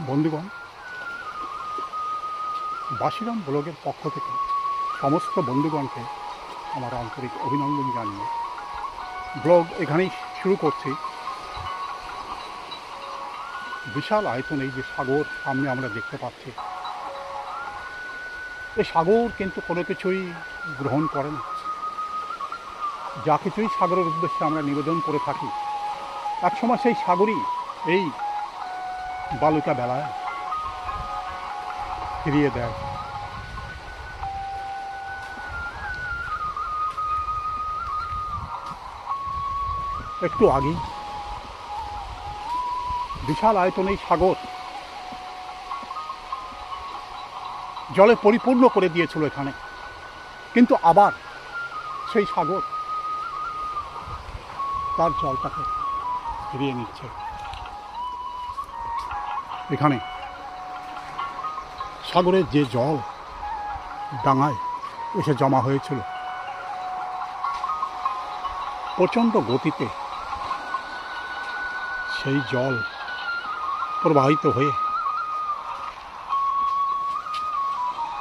বন্ধুগণ, বাসিরাম ব্লগের পক্ষ থেকে সমস্ত বন্ধুগণকে আমার আন্তরিক অভিনন্দন জানিয়ে ব্লগ এখানেই শুরু করছি। বিশাল আয়তন এই যে সাগর সামনে আমরা দেখতে পাচ্ছি, এই সাগর কিন্তু কোনো কিছুই গ্রহণ করে না। যা কিছুই সাগরের উদ্দেশ্যে আমরা নিবেদন করে থাকি, একসময় সেই সাগরই এই বালুকা বেলায় ফিরিয়ে দেয়। একটু আগেই বিশাল আয়তন এই সাগর জলে পরিপূর্ণ করে দিয়েছিল এখানে, কিন্তু আবার সেই সাগর তার জলটাকে ফিরিয়ে নিচ্ছে। এখানে সাগরের যে জল ডাঙায় এসে জমা হয়েছিল, প্রচণ্ড গতিতে সেই জল প্রবাহিত হয়ে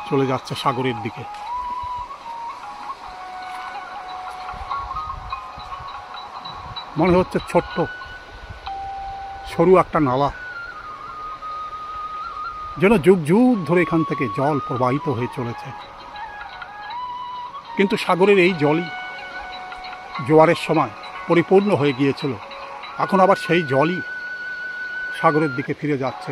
চলে যাচ্ছে সাগরের দিকে। মনে হচ্ছে ছোট্ট সরু একটা নালা, যেন যুগ যুগ ধরে এখান থেকে জল প্রবাহিত হয়ে চলেছে। কিন্তু সাগরের এই জলই জোয়ারের সময় পরিপূর্ণ হয়ে গিয়েছিল, এখন আবার সেই জলই সাগরের দিকে ফিরে যাচ্ছে।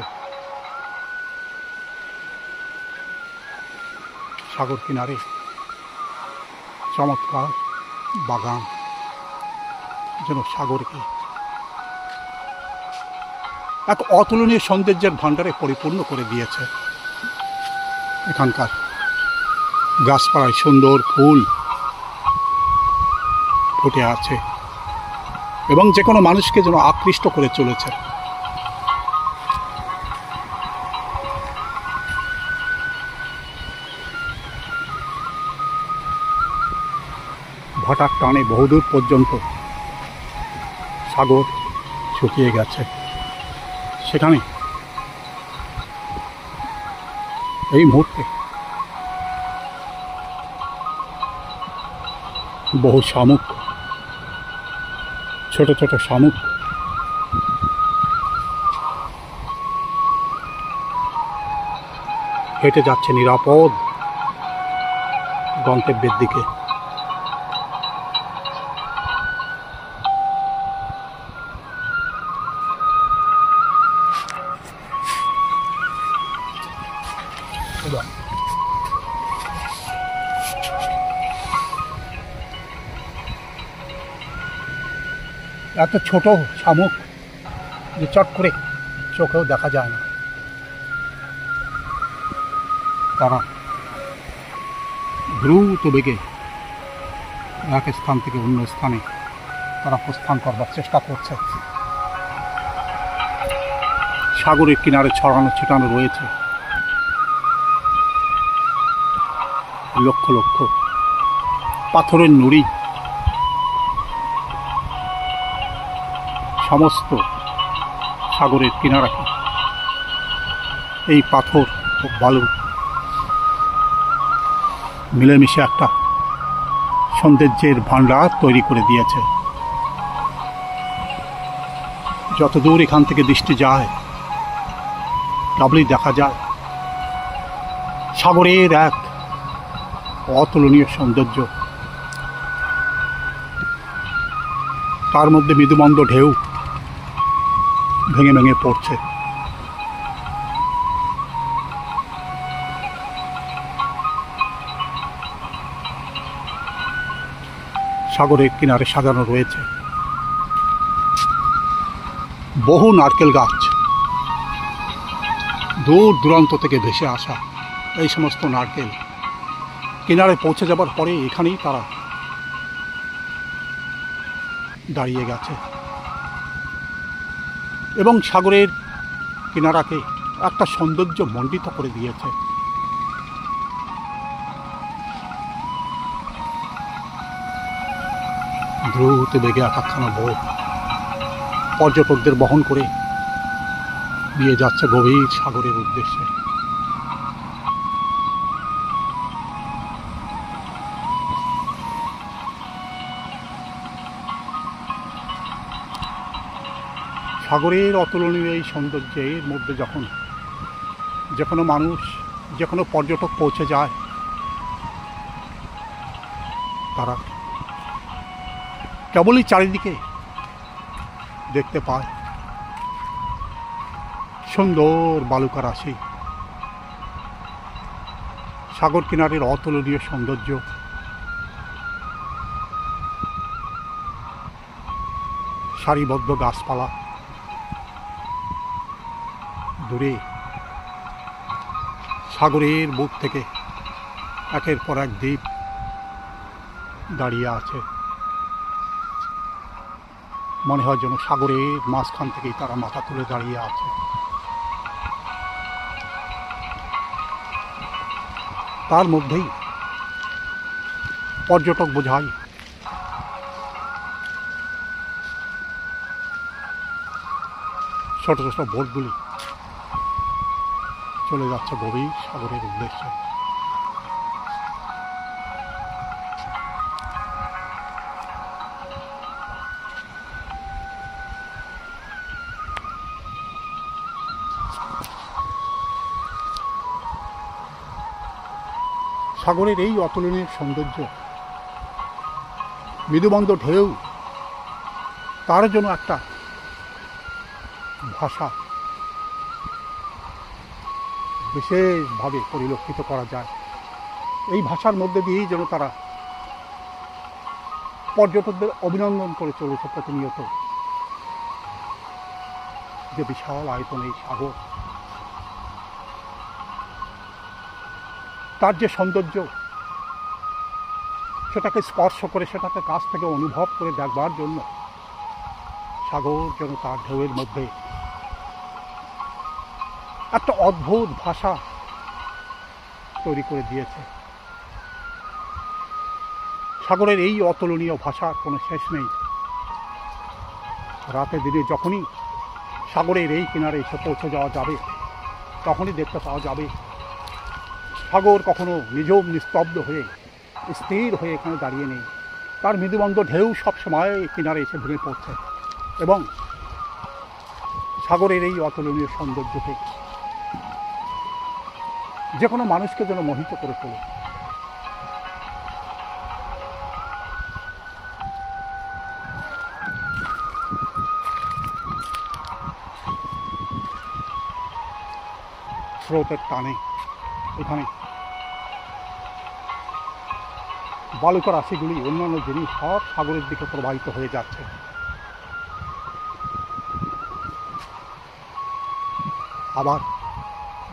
সাগর কিনারে চমৎকার বাগান যেন সাগরকে এক অতুলনীয় সৌন্দর্যের ভাণ্ডারে পরিপূর্ণ করে দিয়েছে। এখানকার গাছপালায় সুন্দর ফুল ফুটে আছে এবং যে কোনো মানুষকে যেন আকৃষ্ট করে চলেছে। ভাটার টানে বহুদূর পর্যন্ত সাগর শুকিয়ে গেছে। সেখানে এই মুহূর্তে বহু শামুক, ছোট ছোট শামুক হেঁটে যাচ্ছে নিরাপদ গন্তব্যের দিকে। এত ছোট শামুক যে চট করে চোখেও দেখা যায় না। তারা দ্রুত বেগে এক স্থান থেকে অন্য স্থানে তারা প্রস্থান করবার চেষ্টা করছে। সাগরের কিনারে ছড়ানো ছিটানো রয়েছে লক্ষ লক্ষ পাথরের নুড়ি। সমস্ত সাগরের কিনারাকে এই পাথর ও বালু মিলেমিশে একটা সৌন্দর্যের ভাণ্ডার তৈরি করে দিয়েছে। যতদূর এখান থেকে দৃষ্টি যায়, কেবলই দেখা যায় সাগরের এক অতুলনীয় সৌন্দর্য। তার মধ্যে মৃদুমন্দ ঢেউ ভেঙে ভেঙে পড়ছে। সাগরের কিনারে সাজানো রয়েছে বহু নারকেল গাছ। দূর দূরান্ত থেকে ভেসে আসা এই সমস্ত নারকেল কিনারে পৌঁছে যাবার পরে এখানেই তারা দাঁড়িয়ে গেছে এবং সাগরের কিনারাকে একটা সৌন্দর্য মণ্ডিত করে দিয়েছে। দ্রুত বেগে এক একখানা বোট পর্যটকদের বহন করে নিয়ে যাচ্ছে গভীর সাগরের উদ্দেশ্যে। সাগরের অতুলনীয় এই সৌন্দর্যের মধ্যে যখন যে কোনো মানুষ, যে কোনো পর্যটক পৌঁছে যায়, তারা কেবলই চারিদিকে দেখতে পায় সুন্দর বালুকা রাশি, সাগর কিনারের অতুলনীয় সৌন্দর্য, সারিবদ্ধ গাছপালা, দূরে সাগরের বুক থেকে একের পর এক দ্বীপ দাঁড়িয়ে আছে। মনে হয় যেন সাগরের মাঝখান থেকেই তারা মাথা তুলে দাঁড়িয়ে আছে। তার মধ্যেই পর্যটক বোঝাই ছোট ছোট বোটগুলি চলে যাচ্ছে গভীর সাগরের উদ্দেশ্যে। সাগরের এই অতুলনীয় সৌন্দর্য, মৃদুমন্দ ঢেউ, তার জন্য একটা ভাষা বিশেষভাবে পরিলক্ষিত করা যায়। এই ভাষার মধ্যে দিয়েই যেন তারা পর্যটকদের অভিনন্দন করে চলেছে প্রতিনিয়ত। যে বিশাল আয়তন এই সাগর, তার যে সৌন্দর্য, সেটাকে স্পর্শ করে, সেটাকে কাছ থেকে অনুভব করে দেখবার জন্য সাগর যেন তার ঢেউয়ের মধ্যে একটা অদ্ভুত ভাষা তৈরি করে দিয়েছে। সাগরের এই অতুলনীয় ভাষার কোনো শেষ নেই। রাতে দিনে যখনই সাগরের এই কিনারে এসে পৌঁছে যাওয়া যাবে, তখনই দেখতে পাওয়া যাবে সাগর কখনো নিজম নিস্তব্ধ হয়ে স্থির হয়ে এখানে দাঁড়িয়ে নেই। তার মৃদুমন্দ ঢেউ সবসময় কিনারে এসে ভেঙে পড়ছে এবং সাগরের এই অতুলনীয় সৌন্দর্যকে যে কোনো মানুষকে যেন মোহিত করে তোলে। স্রোতের টানে এখানে বালুকা রাশিগুলি, অন্যান্য জিনিস সব সাগরের দিকে প্রবাহিত হয়ে যাচ্ছে। আবার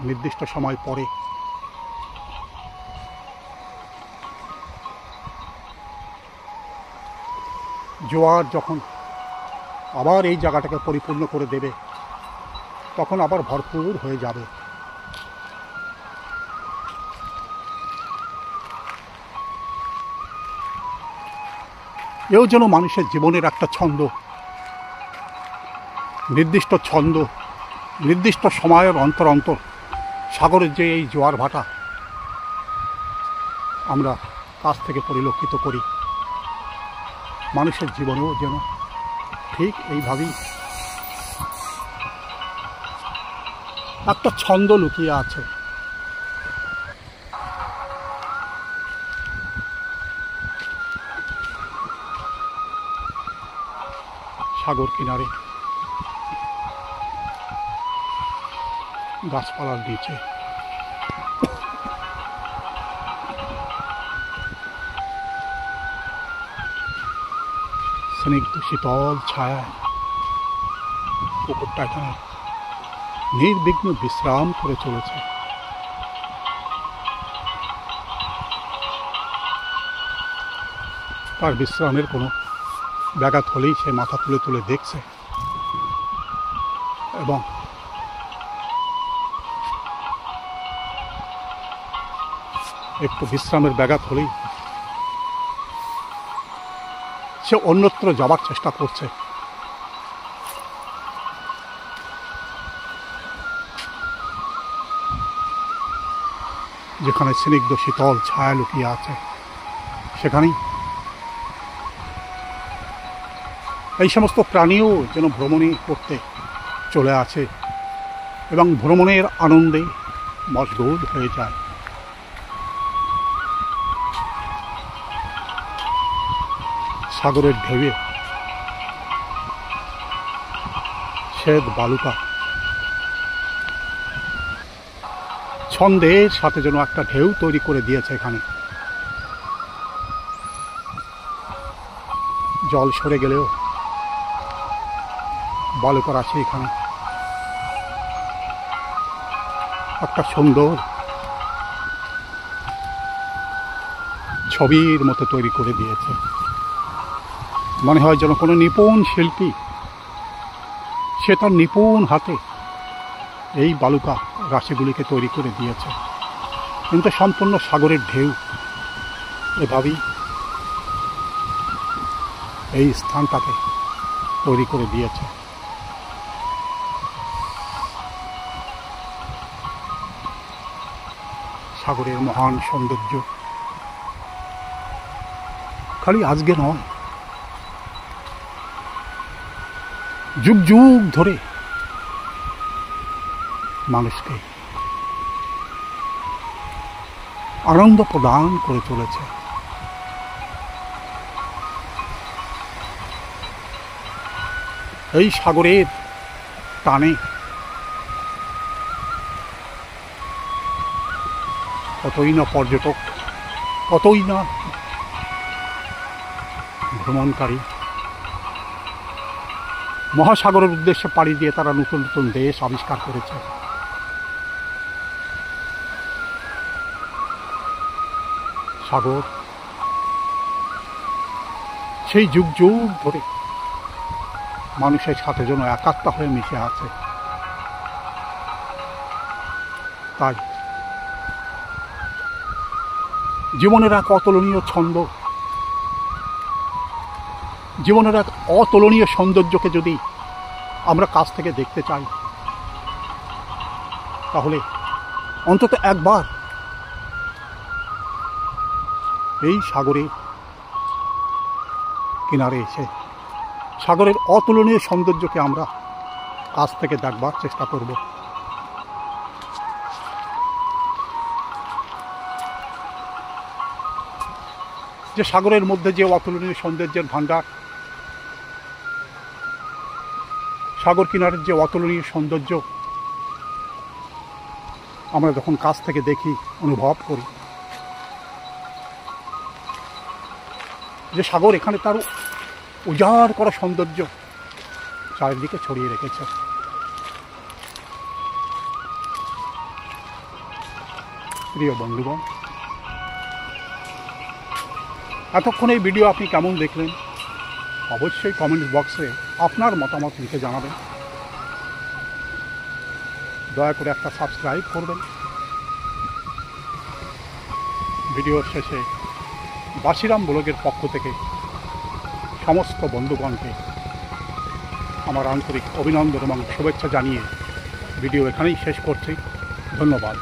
নির্দিষ্ট সময় পরে জোয়ার যখন আবার এই জায়গাটাকে পরিপূর্ণ করে দেবে, তখন আবার ভরপুর হয়ে যাবে। এও যেন মানুষের জীবনের একটা ছন্দ, নির্দিষ্ট ছন্দ, নির্দিষ্ট সময়ের অন্তর অন্তর সাগরের যে এই জোয়ার ভাটা আমরা কাছ থেকে পরিলক্ষিত করি, মানুষের জীবনেও যেন ঠিক এইভাবেই একটা ছন্দ লুকিয়ে আছে। সাগর কিনারে গাছপালার নিচে স্নিগ্ধ শীতল ছায়ায় পুকুরটা এখানে নির্বিঘ্ন বিশ্রাম করে চলেছে। তার বিশ্রামের কোনো ব্যাঘাত হলেই সে মাথা তুলে তুলে দেখছে এবং একটু বিশ্রামের ব্যাঘাত হলেই সে অন্যত্র যাবার চেষ্টা করছে। যেখানে স্নিগ্ধ শীতল ছায়া লুকিয়ে আছে, সেখানেই এই সমস্ত প্রাণীও যেন ভ্রমণে করতে চলে আসে এবং ভ্রমণের আনন্দে মশগুল হয়ে যায়। সাগরের ঢেউয়ে শ্বেত বালুকা ছন্দের সাথে যেন একটা ঢেউ তৈরি করে দিয়েছে। এখানে জল সরে গেলেও বালুকার আছে এখানে একটা সুন্দর ছবির মতো তৈরি করে দিয়েছে। মনে হয় যেন কোনো নিপুণ শিল্পী সে তার নিপুণ হাতে এই বালুকা রাশিগুলিকে তৈরি করে দিয়েছে, কিন্তু সম্পূর্ণ সাগরের ঢেউ এভাবেই এই স্থানটাকে তৈরি করে দিয়েছে। সাগরের মহান সৌন্দর্য খালি আজকে নয়, যুগ যুগ ধরে মানুষকে আনন্দ প্রদান করে চলেছে। এই সাগরের টানে কতই না পর্যটক, কতই না ভ্রমণকারী মহাসাগরের উদ্দেশ্যে পাড়ি দিয়ে তারা নতুন নতুন দেশ আবিষ্কার করেছে। সাগর সেই যুগ যুগ ধরে মানুষের সাথে যেন একাত্ম হয়ে মিশে আছে। তাই জীবনের এক অতুলনীয় ছন্দ, জীবনের এক অতুলনীয় সৌন্দর্যকে যদি আমরা কাছ থেকে দেখতে চাই, তাহলে অন্তত একবার এই সাগরের কিনারে এসে সাগরের অতুলনীয় সৌন্দর্যকে আমরা কাছ থেকে দেখবার চেষ্টা করব। যে সাগরের মধ্যে যে অতুলনীয় সৌন্দর্যের ভাণ্ডার, সাগর কিনারের যে অতুলনীয় সৌন্দর্য আমরা যখন কাছ থেকে দেখি, অনুভব করি, যে সাগর এখানে তার উজাড় করা সৌন্দর্য চারিদিকে ছড়িয়ে রেখেছে। প্রিয় বন্ধুগণ, এতক্ষণ এই ভিডিও আপনি কেমন দেখলেন অবশ্যই কমেন্ট বক্সে আপনার মতামত লিখে জানাবেন। দয়া করে একটা সাবস্ক্রাইব করবেন। ভিডিওর শেষে বাসিরাম ব্লগের পক্ষ থেকে সমস্ত বন্ধুগণকে আমার আন্তরিক অভিনন্দন এবং শুভেচ্ছা জানিয়ে ভিডিও এখানেই শেষ করছি। ধন্যবাদ।